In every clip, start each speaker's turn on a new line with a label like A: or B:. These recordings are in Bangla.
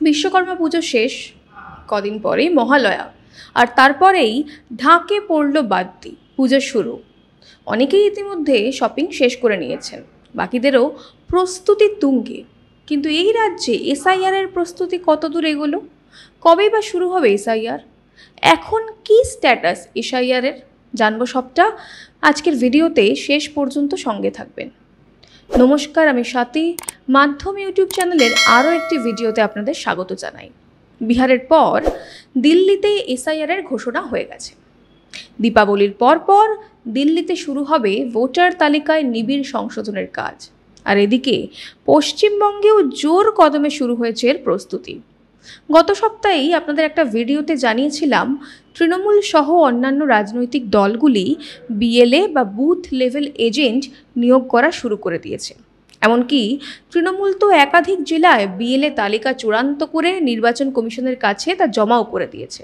A: বিশ্বকর্মা পুজো শেষ, কদিন পরেই মহালয়া, আর তারপরেই ঢাকে পড়ল বাদ্যি, পুজো শুরু। অনেকেই ইতিমধ্যে শপিং শেষ করে নিয়েছেন, বাকিদেরও প্রস্তুতি তুঙ্গে। কিন্তু এই রাজ্যে এসআইআরের প্রস্তুতি কতদূর এগোলো? কবেই বা শুরু হবে এসআইআর? এখন কি স্ট্যাটাস এসআইআরের? জানবো সবটা আজকের ভিডিওতে, শেষ পর্যন্ত সঙ্গে থাকবেন। নমস্কার, আমি স্বাতী। মাধ্যম ইউটিউব চ্যানেলের আরও একটি ভিডিওতে আপনাদের স্বাগত জানাই। বিহারের পর দিল্লিতে এসআইআরের ঘোষণা হয়ে গেছে। দীপাবলির পর দিল্লিতে শুরু হবে ভোটার তালিকায় নিবিড় সংশোধনের কাজ। আর এদিকে পশ্চিমবঙ্গেও জোর কদমে শুরু হয়েছে এর প্রস্তুতি। গত সপ্তাহেই আপনাদের একটা ভিডিওতে জানিয়েছিলাম, তৃণমূল সহ অন্যান্য রাজনৈতিক দলগুলি বিএলএ বা বুথ লেভেল এজেন্ট নিয়োগ করা শুরু করে দিয়েছে। এমনকি তৃণমূল তো একাধিক জেলায় বিএলএ তালিকা চূড়ান্ত করে নির্বাচন কমিশনের কাছে তা জমাও করে দিয়েছে।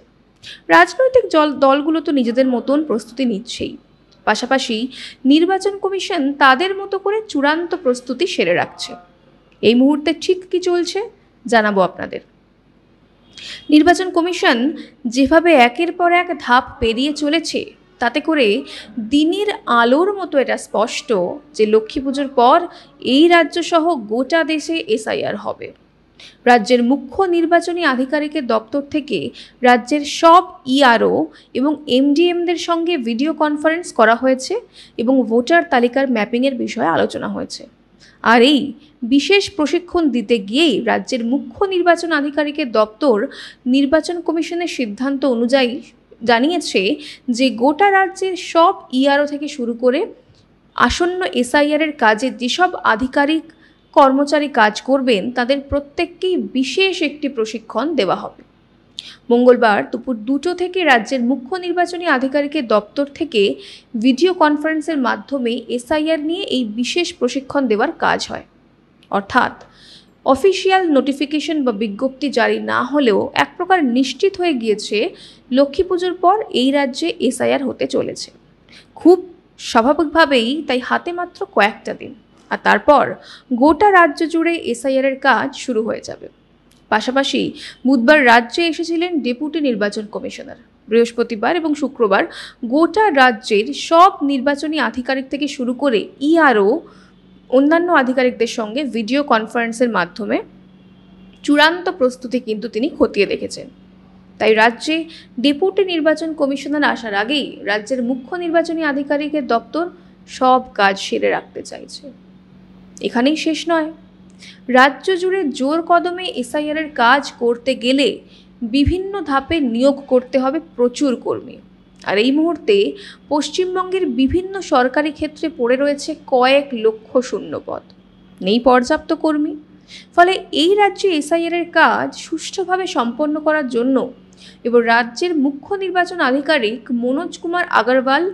A: রাজনৈতিক দলগুলো তো নিজেদের মতন প্রস্তুতি নিচ্ছেই, পাশাপাশি নির্বাচন কমিশন তাদের মতো করে চূড়ান্ত প্রস্তুতি সেরে রাখছে। এই মুহূর্তে ঠিক কী চলছে জানাবো আপনাদের। নির্বাচন কমিশন যেভাবে একের পর এক ধাপ পেরিয়ে চলেছে, তাতে করে দিনের আলোর মতো এটা স্পষ্ট যে লক্ষ্মী পুজোর পর এই রাজ্যসহ গোটা দেশে এসআইআর হবে। রাজ্যের মুখ্য নির্বাচনী আধিকারিকের দপ্তর থেকে রাজ্যের সব ইআরও এবং এমডিএমদের সঙ্গে ভিডিও কনফারেন্স করা হয়েছে এবং ভোটার তালিকার ম্যাপিংয়ের বিষয়ে আলোচনা হয়েছে। আর এই বিশেষ প্রশিক্ষণ দিতে গিয়েই রাজ্যের মুখ্য নির্বাচন আধিকারিকের দপ্তর নির্বাচন কমিশনের সিদ্ধান্ত অনুযায়ী জানিয়েছে যে গোটা রাজ্যের সব ইআরও থেকে শুরু করে আসন্ন এসআইআরের কাজে যেসব আধিকারিক কর্মচারী কাজ করবেন তাদের প্রত্যেককেই বিশেষ একটি প্রশিক্ষণ দেওয়া হবে। মঙ্গলবার দুপুর 2টো থেকে রাজ্যের মুখ্য নির্বাচনী আধিকারিকের দপ্তর থেকে ভিডিও কনফারেন্সের মাধ্যমে এসআইআর নিয়ে এই বিশেষ প্রশিক্ষণ দেওয়ার কাজ হয়। অর্থাৎ অফিসিয়াল নোটিফিকেশন বা বিজ্ঞপ্তি জারি না হলেও এক প্রকার নিশ্চিত হয়ে গিয়েছে লক্ষ্মী পুজোর পর এই রাজ্যে এসআইআর হতে চলেছে। খুব স্বাভাবিকভাবেই তাই হাতে মাত্র কয়েকটা দিন, আর তারপর গোটা রাজ্য জুড়ে এসআইআরের কাজ শুরু হয়ে যাবে। পাশাপাশি বুধবার রাজ্যে এসেছিলেন ডেপুটি নির্বাচন কমিশনার। বৃহস্পতিবার এবং শুক্রবার গোটা রাজ্যের সব নির্বাচনী আধিকারিক থেকে শুরু করে ইআরও অন্যান্য আধিকারিকদের সঙ্গে ভিডিও কনফারেন্সের মাধ্যমে চূড়ান্ত প্রস্তুতি কিন্তু তিনি খতিয়ে দেখেছেন। তাই রাজ্যে ডেপুটি নির্বাচন কমিশনার আসার আগেই রাজ্যের মুখ্য নির্বাচনী আধিকারিকের দপ্তর সব কাজ সেরে রাখতে চাইছে। এখানেই শেষ নয়, রাজ্য জুড়ে জোর কদমে এসআইআরের কাজ করতে গেলে বিভিন্ন ধাপে নিয়োগ করতে হবে প্রচুর কর্মী। আর এই মুহূর্তে পশ্চিমবঙ্গের বিভিন্ন সরকারি ক্ষেত্রে পড়ে রয়েছে কয়েক লক্ষ শূন্যপদ, নেই পর্যাপ্ত কর্মী। ফলে এই রাজ্যে এসআইআরের কাজ সুষ্ঠুভাবে সম্পন্ন করার জন্য এবার রাজ্যের মুখ্য নির্বাচন আধিকারিক মনোজ কুমার আগরওয়াল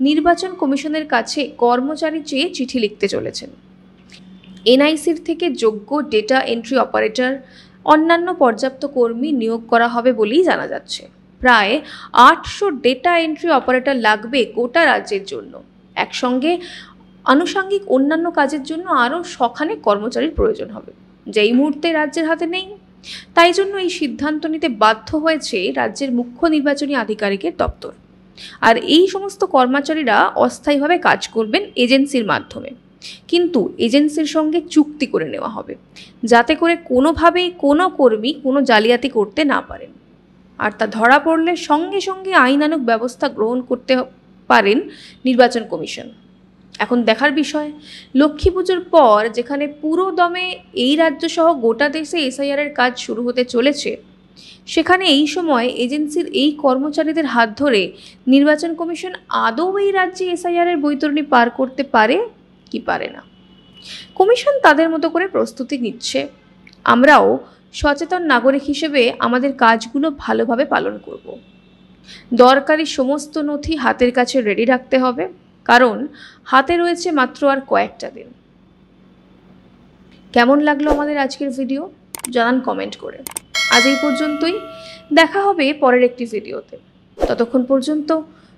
A: নির্বাচন কমিশনের কাছে কর্মচারী চেয়ে চিঠি লিখতে চলেছেন। এনআইসির থেকে যোগ্য ডেটা এন্ট্রি অপারেটর, অন্যান্য পর্যাপ্ত কর্মী নিয়োগ করা হবে বলেই জানা যাচ্ছে। প্রায় 800 ডেটা এন্ট্রি অপারেটর লাগবে গোটা রাজ্যের জন্য। একসঙ্গে আনুষঙ্গিক অন্যান্য কাজের জন্য আরও শখানেক কর্মচারীর প্রয়োজন হবে, যা এই মুহূর্তে রাজ্যের হাতে নেই। তাই জন্য এই সিদ্ধান্ত নিতে বাধ্য হয়েছে রাজ্যের মুখ্য নির্বাচনী আধিকারিকের দপ্তর। আর এই সমস্ত কর্মচারীরা অস্থায়ীভাবে কাজ করবেন এজেন্সির মাধ্যমে, কিন্তু এজেন্সির সঙ্গে চুক্তি করে নেওয়া হবে, যাতে করে কোনোভাবেই কোনো কর্মী কোনো জালিয়াতি করতে না পারেন। আর তা ধরা পড়লে সঙ্গে সঙ্গে আইনানুগ ব্যবস্থা গ্রহণ করতে পারেন নির্বাচন কমিশন। এখন দেখার বিষয়, লক্ষ্মী পুজোর পর যেখানে পুরো দমে এই রাজ্যসহ গোটা দেশে এসআইআরের কাজ শুরু হতে চলেছে, সেখানে এই সময় এজেন্সির এই কর্মচারীদের হাত ধরে নির্বাচন কমিশন আদৌ এই রাজ্যে এসআইআরের বৈতরণী পার করতে পারে কি পারে না। কমিশন তাদের মতো করে প্রস্তুতি নিচ্ছে। আমরাও সচেতন নাগরিক হিসেবে আমাদের কাজগুলো ভালোভাবে পালন করব। দরকারি সমস্ত নথি হাতের কাছে রেডি রাখতে হবে, কারণ হাতে রয়েছে মাত্র আর কয়েকটা দিন। কেমন লাগলো আমাদের আজকের ভিডিও জানান কমেন্ট করে। আজ এই পর্যন্তই, দেখা হবে পরের একটি ভিডিওতে। ততক্ষণ পর্যন্ত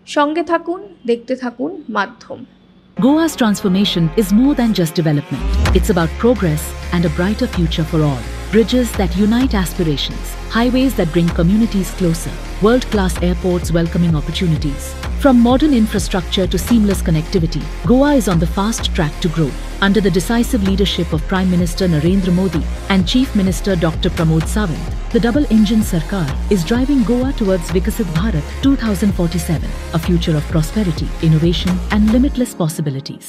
A: সঙ্গে থাকুন, দেখতে থাকুন মাধ্যম।
B: Goa's transformation is more than just development. It's about progress and a brighter future for all. bridges that unite aspirations, highways that bring communities closer, world-class airports welcoming opportunities. From modern infrastructure to seamless connectivity, Goa is on the fast track to grow. Under the decisive leadership of Prime Minister Narendra Modi and Chief Minister Dr. Pramod Sawant, the double-engine Sarkar is driving Goa towards Vikasit Bharat 2047, a future of prosperity, innovation and limitless possibilities.